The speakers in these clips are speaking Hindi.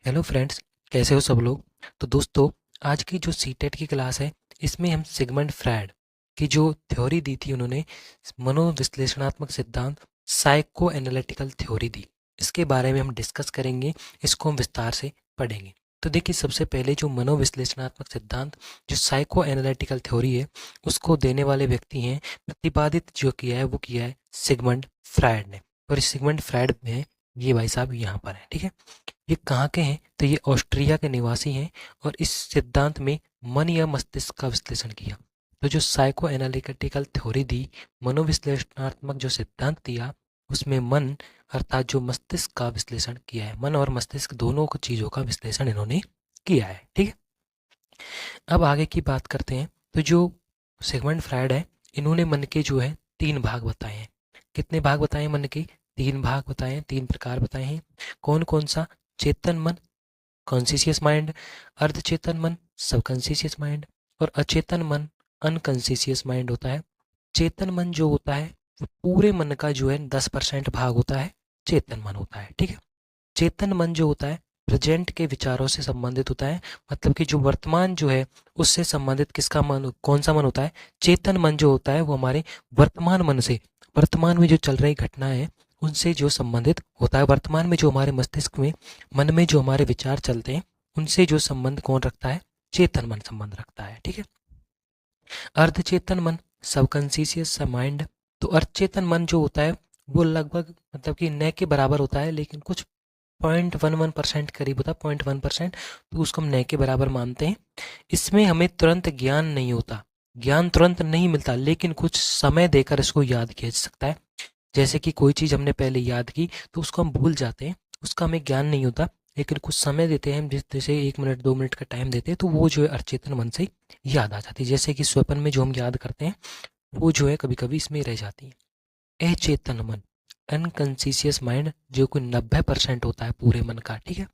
हेलो फ्रेंड्स, कैसे हो सब लोग। तो दोस्तों, आज की जो सीटेट की क्लास है, इसमें हम सिगमंड फ्रायड की जो थ्योरी दी थी उन्होंने, मनोविश्लेषणात्मक सिद्धांत, साइको एनालिटिकल थ्योरी दी, इसके बारे में हम डिस्कस करेंगे। इसको हम विस्तार से पढ़ेंगे। तो देखिए, सबसे पहले जो मनोविश्लेषणात्मक सिद्धांत, जो साइको एनालिटिकल थ्योरी है, उसको देने वाले व्यक्ति हैं, प्रतिपादित जो किया है वो किया है सिगमंड फ्रायड ने। और इस सिगमंड फ्रायड में ये भाई साहब यहाँ पर है, ठीक है। ये कहाँ के हैं? तो ये ऑस्ट्रिया के निवासी हैं और इस सिद्धांत में मन या मस्तिष्क का विश्लेषण किया। तो जो साइको एनालिटिकल थ्योरी दी, मनोविश्लेषणात्मक जो सिद्धांत दिया, उसमें मन अर्थात जो मस्तिष्क का विश्लेषण किया है। मन और मस्तिष्क दोनों को चीज़ों का विश्लेषण इन्होंने किया है, ठीक है। अब आगे की बात करते हैं। तो जो सिगमंड फ्रायड है, इन्होंने मन के जो है 3 भाग बताए हैं। कितने भाग बताए मन के? 3 भाग बताए हैं, 3 प्रकार बताए हैं। कौन कौन सा? चेतन मन, कॉन्शियस माइंड, अर्धचेतन मन, सबकॉन्शियस माइंड, और अचेतन मन, अनकॉन्शियस माइंड होता है। चेतन मन जो होता है, वो पूरे मन का जो है 10% भाग होता है, चेतन मन होता है, ठीक है। चेतन मन जो होता है, प्रेजेंट के विचारों से संबंधित होता है, मतलब कि जो वर्तमान जो है उससे संबंधित किसका मन, कौन सा मन होता है? चेतन मन जो होता है वो हमारे वर्तमान मन से, वर्तमान में जो चल रही घटना है उनसे जो संबंधित होता है। वर्तमान में जो हमारे मस्तिष्क में, मन में जो हमारे विचार चलते हैं, उनसे जो संबंध कौन रखता है? चेतन मन संबंध रखता है, ठीक है। अर्धचेतन मन, सबकॉन्शियस माइंड, तो अर्धचेतन मन जो होता है वो लगभग, मतलब कि न के बराबर होता है, लेकिन कुछ 0.11% करीब होता है, 0.1%, तो उसको हम न के बराबर मानते हैं। इसमें हमें तुरंत ज्ञान नहीं होता, ज्ञान तुरंत नहीं मिलता, लेकिन कुछ समय देकर इसको याद किया जा सकता है। जैसे कि कोई चीज़ हमने पहले याद की तो उसको हम भूल जाते हैं, उसका हमें ज्ञान नहीं होता, लेकिन कुछ समय देते हैं, जैसे 1 मिनट 2 मिनट का टाइम देते हैं, तो वो जो है अचेतन मन से याद आ जाती है। जैसे कि स्वप्न में जो हम याद करते हैं, वो जो है कभी कभी इसमें रह जाती है। अचेतन मन, अनकॉन्शियस माइंड, जो कि 90% होता है पूरे मन का, ठीक है।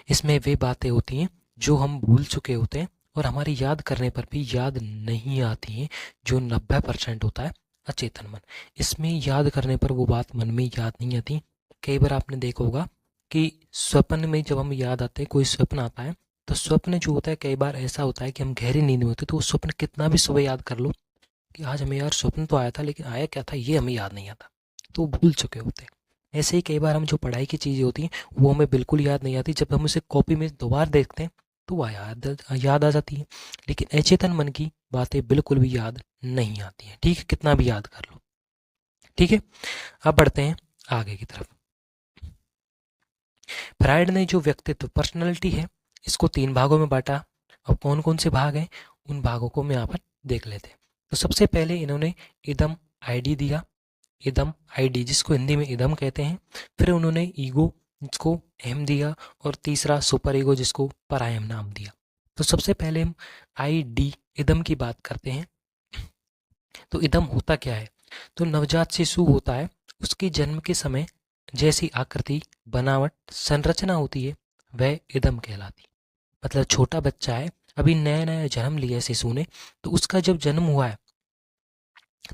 इसमें वे बातें होती हैं जो हम भूल चुके होते हैं और हमारी याद करने पर भी याद नहीं आती हैं, जो 90% होता है अचेतन मन। इसमें याद करने पर वो बात मन में याद नहीं आती। कई बार आपने देखा होगा कि स्वप्न में जब हम याद आते हैं, कोई स्वप्न आता है, तो स्वप्न जो होता है कई बार ऐसा होता है कि हम गहरी नींद में होते हैं, तो वो स्वप्न कितना भी सुबह याद कर लो कि आज हमें यार स्वप्न तो आया था, लेकिन आया क्या था ये हमें याद नहीं आता, तो भूल चुके होते हैं। ऐसे ही कई बार हम जो पढ़ाई की चीज़ें होती हैं वो हमें बिल्कुल याद नहीं आती, जब हम उसे कॉपी में दोबारा देखते हैं तो वह याद आ जाती है। लेकिन अचेतन मन की बातें बिल्कुल भी याद नहीं आती हैं, ठीक है, कितना भी याद कर लो, ठीक है। अब बढ़ते हैं आगे की तरफ। फ्रायड ने जो व्यक्तित्व, पर्सनैलिटी है, इसको 3 भागों में बांटा। अब कौन कौन से भाग हैं, उन भागों को मैं यहाँ पर देख लेते हैं। तो सबसे पहले इन्होंने इदम आईडी दिया, इदम आईडी जिसको हिंदी में इदम कहते हैं। फिर उन्होंने ईगो, जिसको अहम दिया, और तीसरा सुपर ईगो, जिसको परायम नाम दिया। तो सबसे पहले हम आई डी, इदम की बात करते हैं। तो इदम होता क्या है? तो नवजात शिशु होता है, उसके जन्म के समय जैसी आकृति, बनावट, संरचना होती है, वह इदम कहलाती है। मतलब छोटा बच्चा है, अभी नया नया जन्म लिया है शिशु ने, तो उसका जब जन्म हुआ है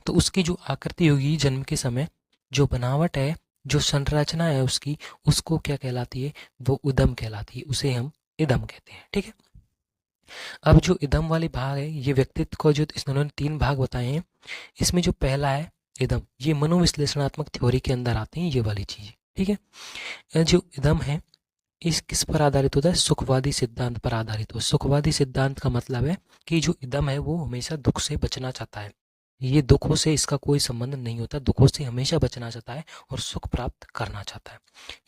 तो उसकी जो आकृति होगी जन्म के समय, जो बनावट है, जो संरचना है उसकी, उसको क्या कहलाती है? वो उदम कहलाती है, उसे हम इदम कहते हैं, ठीक है। अब जो इदम वाले भाग है, ये व्यक्तित्व को जो इन्होंने 3 भाग बताए हैं, इसमें जो पहला है इदम, ये मनोविश्लेषणात्मक थ्योरी के अंदर आते हैं ये वाली चीज़ें, ठीक है। जो इदम है, इस किस पर आधारित होता है? सुखवादी सिद्धांत पर आधारित हो। सुखवादी सिद्धांत का मतलब है कि जो इदम है वो हमेशा दुख से बचना चाहता है, ये दुखों से इसका कोई संबंध नहीं होता, दुखों से हमेशा बचना चाहता है और सुख प्राप्त करना चाहता है।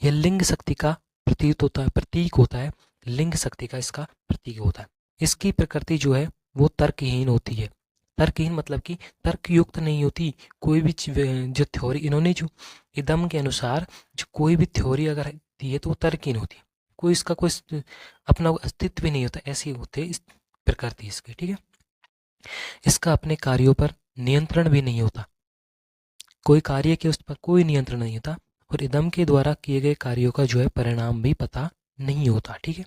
यह लिंग शक्ति का प्रतीक होता है, प्रतीक होता है, लिंग शक्ति का इसका प्रतीक होता है। इसकी प्रकृति जो है वो तर्कहीन होती है। तर्कहीन मतलब कि तर्कयुक्त नहीं होती। कोई भी जो थ्योरी इन्होंने जो इदम के अनुसार जो कोई भी थ्योरी अगर दी है तो वो तर्कहीन होती है, कोई इसका कोई अपना अस्तित्व भी नहीं होता, ऐसी होते इस प्रकृति इसकी, ठीक है। इसका अपने कार्यों पर नियंत्रण भी नहीं होता, कोई कार्य के उस पर कोई नियंत्रण नहीं होता, और इदम के द्वारा किए गए कार्यों का जो है परिणाम भी पता नहीं होता, ठीक है।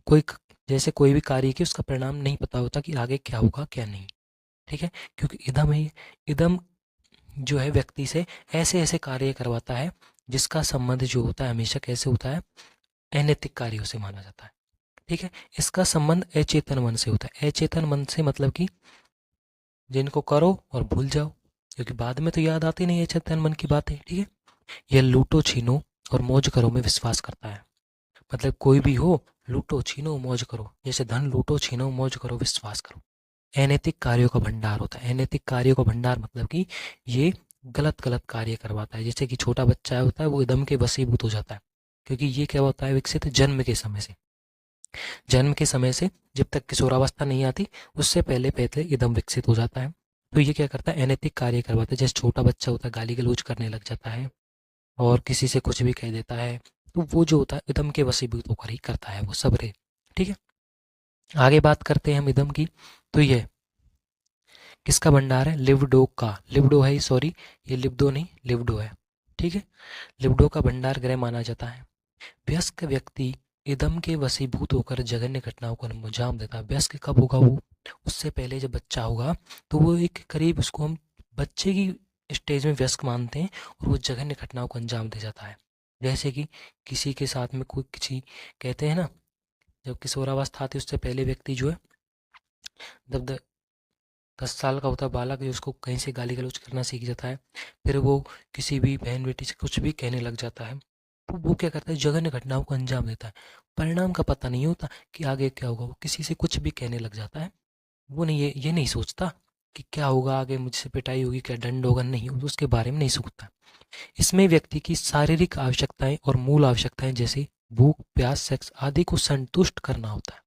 कोई जैसे कोई भी कार्य की उसका परिणाम नहीं पता होता कि आगे क्या होगा क्या नहीं, ठीक है, क्योंकि इदम है। इदम जो है व्यक्ति से ऐसे ऐसे कार्य करवाता है जिसका संबंध जो होता है हमेशा कैसे होता है? अनैतिक कार्यों से माना जाता है। ठीक है, इसका संबंध अचेतन मन से होता है। अचेतन मन से मतलब कि जिनको करो और भूल जाओ, क्योंकि बाद में तो याद आती नहीं है अचेतन मन की बातें। ठीक है, यह लूटो छीनो और मौज करो में विश्वास करता है। मतलब कोई भी हो, लूटो छीनो मौज करो, जैसे धन लूटो छीनो मौज करो विश्वास करो। अनैतिक कार्यों का भंडार होता है। अनैतिक कार्यों का भंडार मतलब कि ये गलत गलत कार्य करवाता है। जैसे कि छोटा बच्चा होता है वो एकदम के वशीभूत हो जाता है, क्योंकि ये क्या होता है, विकसित जन्म के समय से। जन्म के समय से जब तक किशोरावस्था नहीं आती उससे पहले पहले इदम विकसित हो जाता है। तो ये क्या करता है, अनैतिक कार्य करवाता है। जैसे छोटा बच्चा होता है गाली गलौज करने लग जाता है और किसी से कुछ भी कह देता है, तो वो जो होता है इदम के वशीभूत होकर ही करता है वो सब रे। ठीक है, आगे बात करते हैं हम इदम की। तो ये किसका भंडार है, लिवडो का। लिवडो है, सॉरी ये लिब्दो नहीं लिवडो है। ठीक है, लिवडो का भंडार गृह माना जाता है। वयस्क व्यक्ति इदम के वशीभूत होकर जघन्य घटनाओं को अंजाम देता है। वयस्क कब होगा वो, उससे पहले जब बच्चा होगा तो वो एक करीब, उसको हम बच्चे की स्टेज में वयस्क मानते हैं, और वो जघन्य घटनाओं को अंजाम दे जाता है। जैसे कि किसी के साथ में कोई किसी, कहते हैं ना जब किशोरावस्था आती है उससे पहले व्यक्ति जो है, जब 10 साल का होता है बालक, जो उसको कहीं से गाली गलौज करना सीख जाता है, फिर वो किसी भी बहन बेटी से कुछ भी कहने लग जाता है, तो वो क्या करता है, जघन्य घटनाओं को अंजाम देता है। परिणाम का पता नहीं होता कि आगे क्या होगा, वो किसी से कुछ भी कहने लग जाता है। वो नहीं, ये नहीं सोचता कि क्या होगा आगे, मुझसे पिटाई होगी, क्या दंड होगा, नहीं, वो उसके बारे में नहीं सोचता। इसमें व्यक्ति की शारीरिक आवश्यकताएं और मूल आवश्यकताएं जैसे भूख प्यास सेक्स आदि को संतुष्ट करना होता है।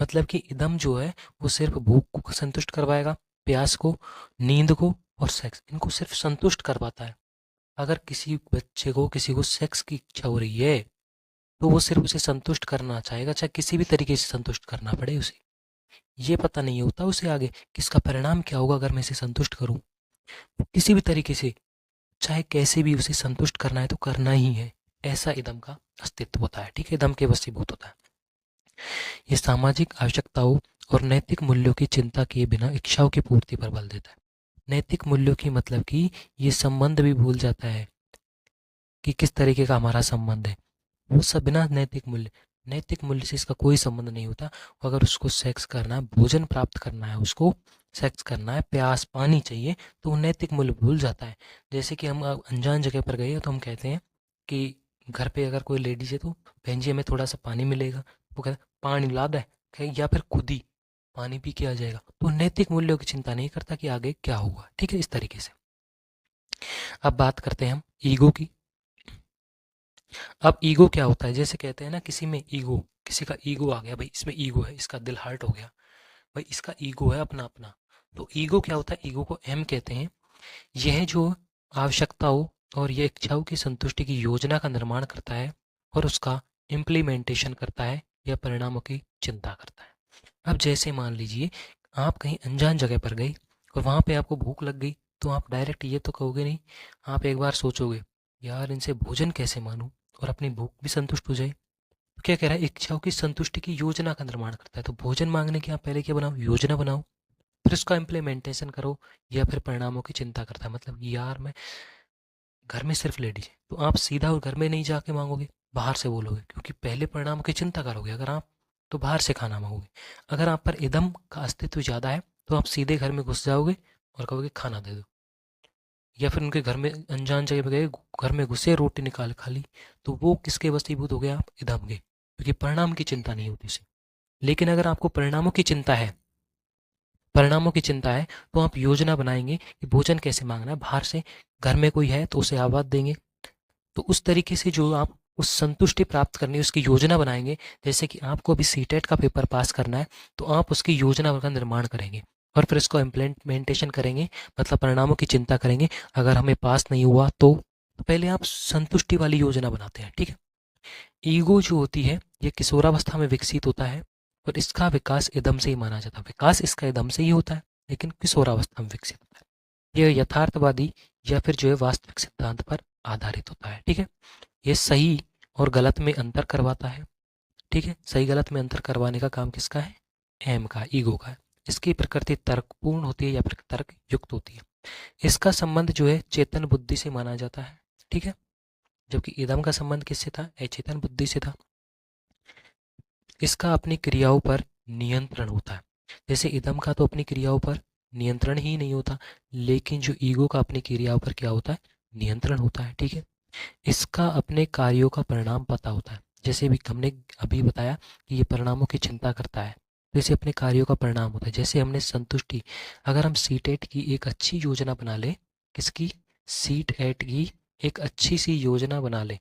मतलब कि इदम जो है वो सिर्फ भूख को संतुष्ट करवाएगा, प्यास को, नींद को और सेक्स, इनको सिर्फ संतुष्ट करवाता है। अगर किसी बच्चे को, किसी को सेक्स की इच्छा हो रही है तो वो सिर्फ उसे संतुष्ट करना चाहेगा, चाहे किसी भी तरीके से संतुष्ट करना पड़े उसे। ये पता नहीं होता उसे आगे किसका परिणाम क्या होगा अगर मैं इसे संतुष्ट करूं। किसी भी तरीके से, चाहे कैसे भी उसे संतुष्ट करना है तो करना ही है, ऐसा इदम का अस्तित्व होता है। ठीक है, इदम के वशीभूत होता है। ये सामाजिक आवश्यकताओं और नैतिक मूल्यों की चिंता किए बिना इच्छाओं की पूर्ति पर बल देता है। नैतिक मूल्यों की मतलब कि ये संबंध भी भूल जाता है कि किस तरीके का हमारा संबंध है। वो सब बिना नैतिक मूल्य, नैतिक मूल्य से इसका कोई संबंध नहीं होता। अगर उसको सेक्स करना है, भोजन प्राप्त करना है, उसको सेक्स करना है, प्यास पानी चाहिए, तो वो नैतिक मूल्य भूल जाता है। जैसे कि हम अनजान जगह पर गए तो हम कहते हैं कि घर पे अगर कोई लेडीज है तो बहन जी हमें थोड़ा सा पानी मिलेगा, वो कहता है पानी ला दे, या फिर खुद ही पानी पी के आ जाएगा। तो नैतिक मूल्यों की चिंता नहीं करता कि आगे क्या होगा। ठीक है, इस तरीके से। अब बात करते हैं हम ईगो की। अब ईगो क्या होता है, जैसे कहते हैं ना किसी में ईगो, किसी का ईगो आ गया, भाई इसमें ईगो है, इसका दिल हर्ट हो गया, भाई इसका ईगो है अपना अपना। तो ईगो क्या होता है, ईगो को एम कहते हैं। यह जो आवश्यकताओं और ये इच्छाओं की संतुष्टि की योजना का निर्माण करता है और उसका इम्प्लीमेंटेशन करता है या परिणामों की चिंता करता है। अब जैसे मान लीजिए आप कहीं अनजान जगह पर गए और वहाँ पे आपको भूख लग गई, तो आप डायरेक्ट ये तो कहोगे नहीं, आप एक बार सोचोगे यार इनसे भोजन कैसे मानूं और अपनी भूख भी संतुष्ट हो जाए। तो क्या कह रहा है, इच्छाओं की संतुष्टि की योजना का निर्माण करता है। तो भोजन मांगने की आप पहले क्या बनाओ, योजना बनाओ, फिर उसका इम्प्लीमेंटेशन करो या फिर परिणामों की चिंता करता है। मतलब यार मैं, घर में सिर्फ लेडीज है तो आप सीधा और घर में नहीं जाके मांगोगे, बाहर से बोलोगे, क्योंकि पहले परिणामों की चिंता करोगे अगर आप, तो बाहर से खाना मांगोगे। अगर आप पर इदम का अस्तित्व ज़्यादा है तो आप सीधे घर में घुस जाओगे और कहोगे खाना दे दो, या फिर उनके घर में अनजान जगह पे गए, घर में घुसे रोटी निकाल खा ली, तो वो किसके वशीभूत हो गए आप, इदम के, क्योंकि परिणाम की चिंता नहीं होती उसे। लेकिन अगर आपको परिणामों की चिंता है, परिणामों की चिंता है, तो आप योजना बनाएंगे कि भोजन कैसे मांगना है बाहर से, घर में कोई है तो उसे आवाज़ देंगे। तो उस तरीके से जो आप उस संतुष्टि प्राप्त करनी है उसकी योजना बनाएंगे। जैसे कि आपको अभी सीटेट का पेपर पास करना है तो आप उसकी योजना का निर्माण करेंगे और फिर इसको इम्प्लीमेंटेशन करेंगे, मतलब परिणामों की चिंता करेंगे। अगर हमें पास नहीं हुआ तो पहले आप संतुष्टि वाली योजना बनाते हैं। ठीक है, ईगो जो होती है ये किशोरावस्था में विकसित होता है और इसका विकास इदम से ही माना जाता है। विकास इसका इदम से ही होता है लेकिन किशोरावस्था में विकसित होता है। यह यथार्थवादी या फिर जो है वास्तविक सिद्धांत पर आधारित होता है। ठीक है, ये सही और गलत में अंतर करवाता है। ठीक है, सही गलत में अंतर करवाने का काम किसका है, एम का, ईगो का है। इसकी प्रकृति तर्कपूर्ण होती है या फिर तर्क युक्त होती है। इसका संबंध जो है चेतन बुद्धि से माना जाता है। ठीक है, जबकि इदम का संबंध किससे था, अचेतन बुद्धि से था। इसका अपनी क्रियाओं पर नियंत्रण होता है। जैसे इदम का तो अपनी क्रियाओं पर नियंत्रण ही नहीं होता, लेकिन जो ईगो का अपनी क्रियाओं पर क्या होता है, नियंत्रण होता है। ठीक है, इसका अपने कार्यों का परिणाम पता होता है। जैसे भी हमने अभी बताया कि ये परिणामों की चिंता करता है, तो इसे अपने कार्यों का परिणाम होता है। जैसे हमने संतुष्टि, अगर हम सीटेट की एक अच्छी योजना बना ले, किसकी, सीट एट की एक अच्छी सी योजना बना ले,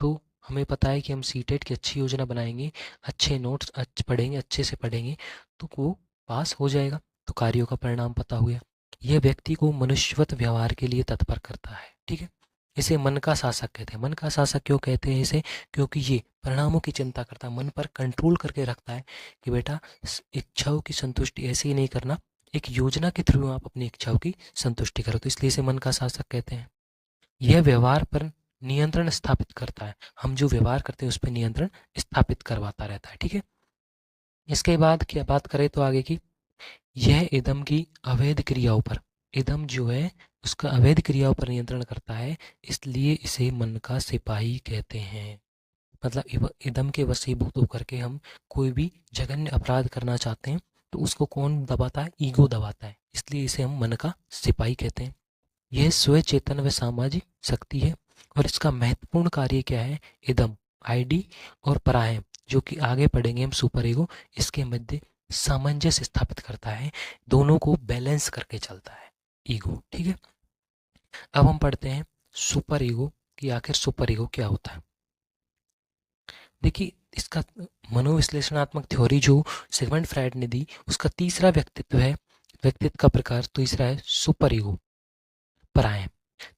तो हमें पता है कि हम सीटेट की अच्छी योजना बनाएंगे, अच्छे नोट्स पढ़ेंगे, अच्छे से पढ़ेंगे, तो वो पास हो जाएगा। तो कार्यों का परिणाम पता हुआ। यह व्यक्ति को मनुष्यवत व्यवहार के लिए तत्पर करता है। ठीक है, इसे मन का शासक कहते हैं। मन का शासक क्यों कहते हैं इसे, क्योंकि ये परिणामों की चिंता करता है, मन पर कंट्रोल करके रखता है कि बेटा इच्छाओं की संतुष्टि ऐसे ही नहीं करना, एक योजना के थ्रू आप अपनी इच्छाओं की संतुष्टि करो। तो इसलिए इसे मन का शासक कहते हैं। यह व्यवहार पर नियंत्रण स्थापित करता है, हम जो व्यवहार करते हैं उस पर नियंत्रण स्थापित करवाता रहता है। ठीक है, इसके बाद क्या बात करें तो आगे की, यह इदम की अवैध क्रियाओं पर, इदम जो है उसका अवैध क्रियाओं पर नियंत्रण करता है, इसलिए इसे मन का सिपाही कहते हैं। मतलब इदम के वशीभूत होकर के हम कोई भी जघन्य अपराध करना चाहते हैं, तो उसको कौन दबाता है, ईगो दबाता है, इसलिए इसे हम मन का सिपाही कहते हैं। यह स्वचेतन व सामाजिक शक्ति है, और इसका महत्वपूर्ण कार्य क्या है, इदम आईडी और परायम, जो कि आगे पढ़ेंगे हम, सुपर ईगो, इसके मध्य सामंजस्य स्थापित करता है, दोनों को बैलेंस करके चलता है ईगो। ठीक है, अब हम पढ़ते हैं सुपर ईगो कि आखिर सुपर ईगो क्या होता है। देखिए, इसका मनोविश्लेषणात्मक थ्योरी जो सिगमंड फ्रायड ने दी, उसका तीसरा व्यक्तित्व है, व्यक्तित्व का प्रकार तीसरा है सुपर ईगो, परायम।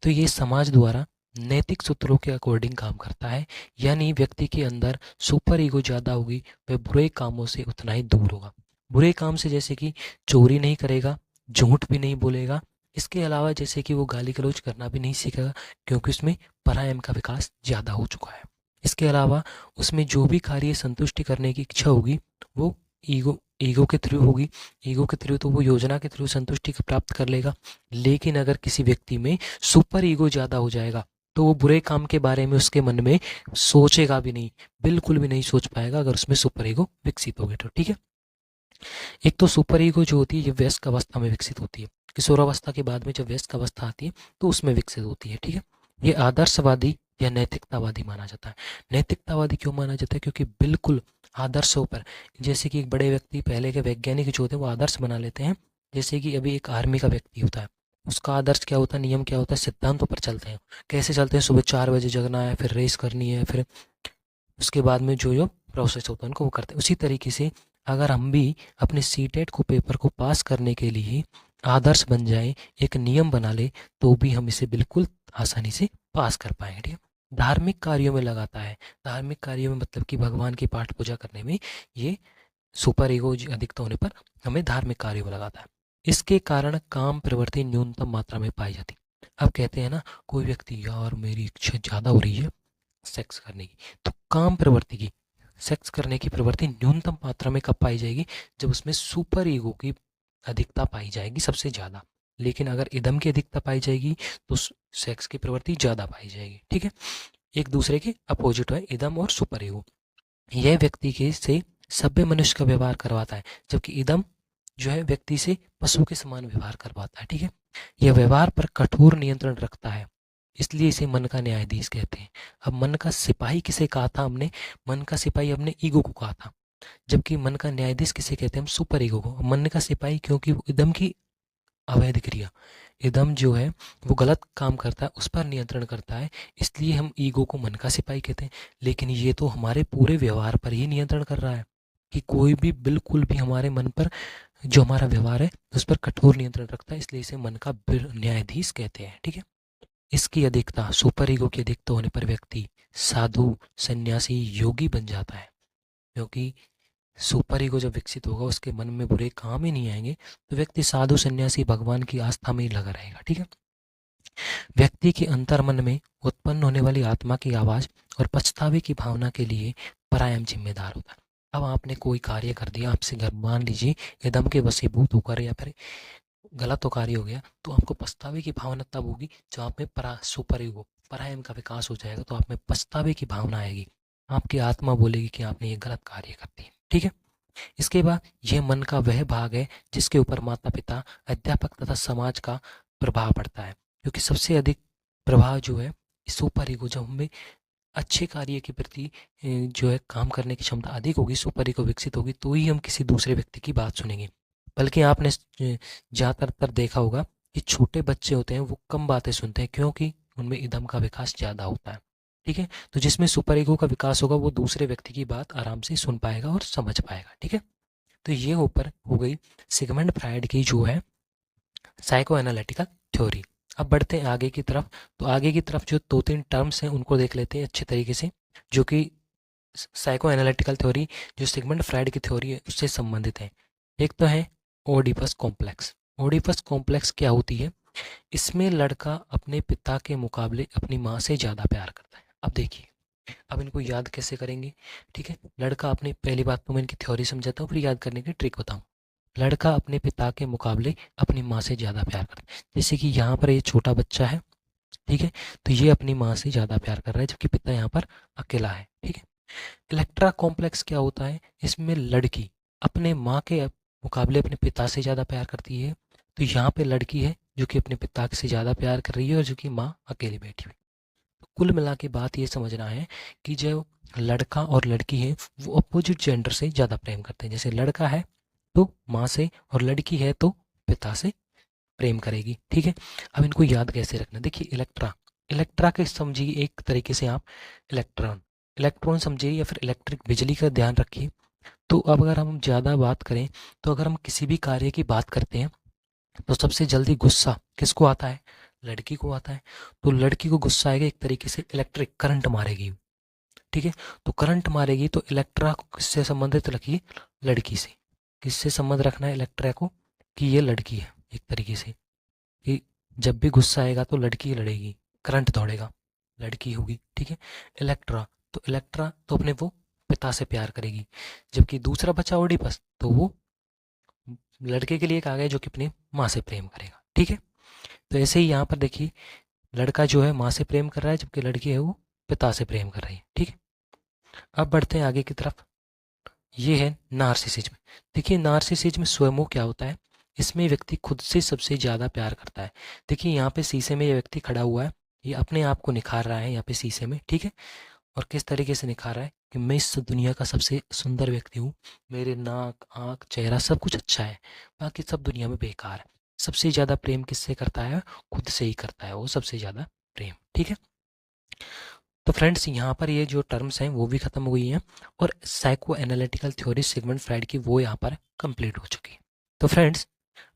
तो ये समाज द्वारा नैतिक सूत्रों के अकॉर्डिंग काम करता है, यानी व्यक्ति के अंदर सुपर ईगो ज़्यादा होगी, वह बुरे कामों से उतना ही दूर होगा। बुरे काम से जैसे कि चोरी नहीं करेगा, झूठ भी नहीं बोलेगा, इसके अलावा जैसे कि वो गाली गलौज करना भी नहीं सीखेगा, क्योंकि उसमें परायम का विकास ज़्यादा हो चुका है। इसके अलावा उसमें जो भी कार्य संतुष्टि करने की इच्छा होगी, वो ईगो ईगो के थ्रू होगी। ईगो के थ्रू तो वो योजना के थ्रू संतुष्टि प्राप्त कर लेगा। लेकिन अगर किसी व्यक्ति में सुपर ईगो ज़्यादा हो जाएगा, तो वो बुरे काम के बारे में उसके मन में सोचेगा भी नहीं, बिल्कुल भी नहीं सोच पाएगा, अगर उसमें सुपर ईगो विकसित हो गई तो। ठीक है, एक तो सुपर ईगो जो होती है ये वयस्क अवस्था में विकसित होती है, किशोरावस्था के बाद में जब वयस्क अवस्था आती है तो उसमें विकसित होती है। ठीक है, ये आदर्शवादी या नैतिकतावादी माना जाता है। नैतिकतावादी क्यों माना जाता है, क्योंकि बिल्कुल आदर्शों पर, जैसे कि एक बड़े व्यक्ति पहले के वैज्ञानिक जो होते हैं वो आदर्श बना लेते हैं। जैसे कि अभी एक आर्मी का व्यक्ति होता है, उसका आदर्श क्या होता है, नियम क्या होता है, सिद्धांतों पर चलते हैं। कैसे चलते हैं, सुबह 4 बजे जगना है, फिर रेस करनी है, फिर उसके बाद में जो जो प्रोसेस होता है उनको वो करते हैं। उसी तरीके से अगर हम भी अपने सीटेट को पेपर को पास करने के लिए आदर्श बन जाए, एक नियम बना ले, तो भी हम इसे बिल्कुल आसानी से पास कर पाएंगे। ठीक है, धार्मिक कार्यों में लगाता है। धार्मिक कार्यों में मतलब कि भगवान की पाठ पूजा करने में ये सुपर ईगो अधिकता होने पर हमें धार्मिक कार्यों में लगाता है। इसके कारण काम प्रवृत्ति न्यूनतम मात्रा में पाई जाती। अब कहते हैं ना, कोई व्यक्ति, यार मेरी इच्छा ज़्यादा हो रही है सेक्स करने की, तो काम प्रवृत्ति की, सेक्स करने की प्रवृत्ति न्यूनतम मात्रा में कब पाई जाएगी, जब उसमें सुपर ईगो की अधिकता पाई जाएगी सबसे ज़्यादा। लेकिन अगर इदम की अधिकता पाई जाएगी तो सेक्स की प्रवृत्ति ज़्यादा पाई जाएगी। ठीक है, एक दूसरे के अपोजिट है इदम और सुपर ईगो। यह व्यक्ति के से सभ्य मनुष्य का व्यवहार करवाता है, जबकि इदम जो है व्यक्ति से पशु के समान व्यवहार करवाता है। ठीक है, यह व्यवहार पर कठोर नियंत्रण रखता है, इसलिए इसे मन का न्यायाधीश कहते हैं। अब मन का सिपाही किसे कहा था हमने, मन का सिपाही हमने ईगो को कहा था, जबकि मन का न्यायाधीश किसे कहते हैं, हम सुपर ईगो को। मन का सिपाही क्योंकि वो इदम की अवैध क्रिया, इदम जो है वो गलत काम करता है, उस पर नियंत्रण करता है, इसलिए हम ईगो को मन का सिपाही कहते हैं। लेकिन ये तो हमारे पूरे व्यवहार पर ही नियंत्रण कर रहा है, कि कोई भी बिल्कुल भी हमारे मन पर जो हमारा व्यवहार है उस पर कठोर नियंत्रण रखता है, इसलिए इसे मन का न्यायाधीश कहते हैं। ठीक है, इसकी अधिकता, सुपर ईगो की अधिकता होने पर व्यक्ति साधु, सन्यासी, योगी बन जाता है। क्योंकि सुपर ईगो जब विकसित होगा उसके मन में बुरे काम ही नहीं आएंगे, तो व्यक्ति साधु, सन्यासी, भगवान की आस्था में ही लगा रहेगा। ठीक है, व्यक्ति के अंतर्मन में उत्पन्न होने वाली आत्मा की आवाज़ और पछतावे की भावना के लिए परायम जिम्मेदार होता है। अब आपने कोई कार्य कर दिया, आपसे घर मान लीजिए एकदम के वशीभूत होकर या फिर गलत कार्य हो गया, तो आपको पछतावे की भावना तब होगी जब आप में सुपर ईगो, परायम का विकास हो जाएगा, तो आप में पछतावे की भावना आएगी। आपकी आत्मा बोलेगी कि आपने ये गलत कार्य कर दिया। ठीक है। इसके बाद यह मन का वह भाग है जिसके ऊपर माता पिता, अध्यापक तथा समाज का प्रभाव पड़ता है, क्योंकि सबसे अधिक प्रभाव जो है सुपर ईगो, जब हमें अच्छे कार्य के प्रति जो है काम करने की क्षमता अधिक होगी, सुपर ईगो विकसित होगी, तो ही हम किसी दूसरे व्यक्ति की बात सुनेंगे। बल्कि आपने ज़्यादातर देखा होगा कि छोटे बच्चे होते हैं वो कम बातें सुनते हैं, क्योंकि उनमें इदम का विकास ज़्यादा होता है। ठीक है। तो जिसमें सुपर ईगो का विकास होगा वो दूसरे व्यक्ति की बात आराम से सुन पाएगा और समझ पाएगा। ठीक है। तो ये ऊपर हो गई सिगमंड फ्रायड की जो है साइको एनालिटिकल थ्योरी। अब बढ़ते हैं आगे की तरफ। तो आगे की तरफ जो 2-3 टर्म्स हैं उनको देख लेते हैं अच्छे तरीके से, जो कि साइको एनालिटिकल थ्योरी जो सिगमंड फ्रायड की थ्योरी है उससे संबंधित है। एक तो है ओडिपस कॉम्प्लेक्स। ओडिपस कॉम्प्लेक्स क्या होती है? इसमें लड़का अपने पिता के मुकाबले अपनी माँ से ज़्यादा प्यार करता है। अब देखिए, अब इनको याद कैसे करेंगे? ठीक है। लड़का अपने, पहली बात तो मैं इनकी थ्योरी समझाता हूँ, फिर याद करने की ट्रिक बताऊँ। लड़का अपने पिता के मुकाबले अपनी माँ से ज़्यादा प्यार करता है। जैसे कि यहाँ पर ये छोटा बच्चा है, ठीक है, तो ये अपनी माँ से ज़्यादा प्यार कर रहा है, जबकि पिता यहाँ पर अकेला है। ठीक है। इलेक्ट्रा कॉम्प्लेक्स क्या होता है? इसमें लड़की अपने माँ के मुकाबले अपने पिता से ज़्यादा प्यार करती है। तो यहाँ पे लड़की है जो कि अपने पिता से ज़्यादा प्यार कर रही है और जो कि माँ अकेली बैठी हुई। तो कुल मिला के बात ये समझना है कि जो लड़का और लड़की है वो अपोजिट जेंडर से ज़्यादा प्रेम करते हैं। जैसे लड़का है तो माँ से और लड़की है तो पिता से प्रेम करेगी। ठीक है। अब इनको याद कैसे रखना? देखिए, इलेक्ट्रा, इलेक्ट्रा के समझिए एक तरीके से आप इलेक्ट्रॉन, इलेक्ट्रॉन समझिए या फिर इलेक्ट्रिक बिजली का ध्यान रखिए। तो अब अगर हम ज़्यादा बात करें, तो अगर हम किसी भी कार्य की बात करते हैं तो सबसे जल्दी गुस्सा किसको आता है? लड़की को आता है। तो लड़की को गुस्सा आएगा, एक तरीके से इलेक्ट्रिक करंट मारेगी। ठीक है। तो करंट मारेगी तो इलेक्ट्रा को किससे संबंधित रखिए? लड़की से। किससे संबंध रखना है इलेक्ट्रा को? कि ये लड़की है, एक तरीके से कि जब भी गुस्सा आएगा तो लड़की लड़ेगी, करंट दौड़ेगा, लड़की होगी। ठीक है। इलेक्ट्रा, तो इलेक्ट्रा तो अपने वो पिता से प्यार करेगी, जबकि दूसरा बच्चा ओडिपस तो वो लड़के के लिए कहा गया जो कि अपनी माँ से प्रेम करेगा। ठीक है। तो ऐसे ही यहाँ पर देखिए, लड़का जो है माँ से प्रेम कर रहा है, जबकि लड़की है वो पिता से प्रेम कर रही है। ठीक है। अब बढ़ते हैं आगे की तरफ। ये है नार्सिसिज्म। देखिए, नार्सिसिज्म स्वयं क्या होता है? इसमें व्यक्ति खुद से सबसे ज़्यादा प्यार करता है। देखिए, यहाँ पे शीशे में ये व्यक्ति खड़ा हुआ है, ये अपने आप को निखार रहा है यहाँ पे शीशे में। ठीक है। और किस तरीके से निखार रहा है कि मैं इस दुनिया का सबसे सुंदर व्यक्ति हूँ, मेरे नाक, आँख, चेहरा सब कुछ अच्छा है, बाकी सब दुनिया में बेकार है। सबसे ज़्यादा प्रेम किससे करता है? खुद से ही करता है वो सबसे ज़्यादा प्रेम। ठीक है। तो फ्रेंड्स, यहाँ पर ये जो टर्म्स हैं वो भी खत्म हो गई हैं और psycho analytical theory Sigmund Freud की वो यहाँ पर कंप्लीट हो चुकी है। तो फ्रेंड्स,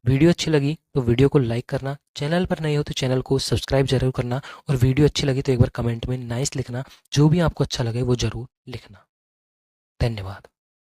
वीडियो अच्छी लगी तो वीडियो को लाइक करना, चैनल पर नए हो तो चैनल को सब्सक्राइब जरूर करना, और वीडियो अच्छी लगी तो एक बार कमेंट में नाइस लिखना, जो भी आपको अच्छा लगे वो ज़रूर लिखना। धन्यवाद।